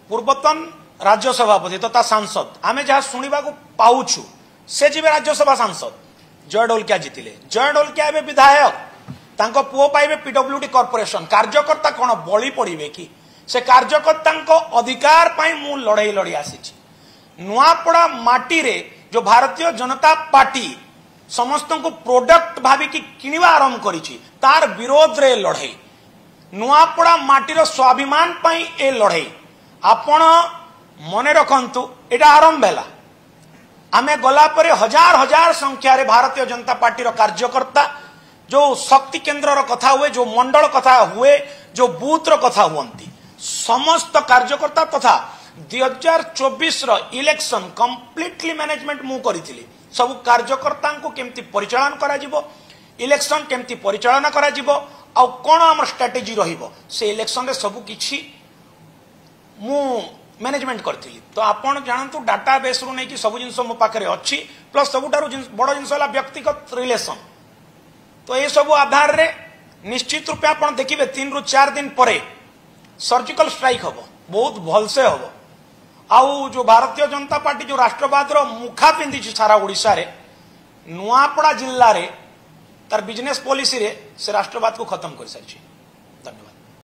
पूर्वतन राज्य सभापति तथा सांसद आमे जहाँ शुणा पाऊछु से जीवे राज्यसभा सांसद जय ढोलकिया जीतिले। जय ढोलकिया एवं विधायक तांको पुओ पाइबे पीडब्ल्यूडी कॉर्पोरेशन। कार्यकर्ता कौन बलि पड़े कि से कार्यकर्ता अधिकार पाई मु लड़ाई लड़ी आसी। नुआपड़ा माटी रे जो भारतीय जनता पार्टी समस्त को प्रोडक्ट भाविकी किणवा आरंभ करिछि तार विरोध रे लड़ाई। नुआपड़ा माटीर स्वाभिमान पाई ए लड़ाई आपण मने रखंतु एटा आरंभ हैला। आमे गला परे हजार हजार संख्या रे भारतीय जनता पार्टी रो कार्यकर्ता जो शक्ति केन्द्र रो कथा हुए, जो मंडल कथा हुए, जो बूथ रो कथा हुअंती समस्त कार्यकर्ता तथा 2024 रो इलेक्शन कंप्लीटली मैनेजमेंट मु करिथिली। सब कार्यकर्ता को केमती परिचालन करा जिवो, इलेक्शन केमती परिचालन करा जिवो आ कोन हमर स्ट्रेटजी रहिबो से इलेक्शन रे सब किछि मु मैनेजमेंट करथिली। तो आपण जानतु डाटाबेस रु नै कि सब जिंस मो पाखरे अछि प्लस सबुटारु बड़ जिंस होला व्यक्तिगत रिलेशन। तो ये सब आधार रे निश्चित रूपे आपण देखिबे 3 रु 4 दिन परे सर्जिकल स्ट्राइक हबो, बहुत भलसे हबो। आउ जो भारतीय जनता पार्टी जो राष्ट्रवाद रो मुखा पिंदी सारा ओडिशा रे नुआपड़ा जिल्ला रे तार बिजनेस पॉलिसी रे से राष्ट्रवाद को खत्म कर सारी।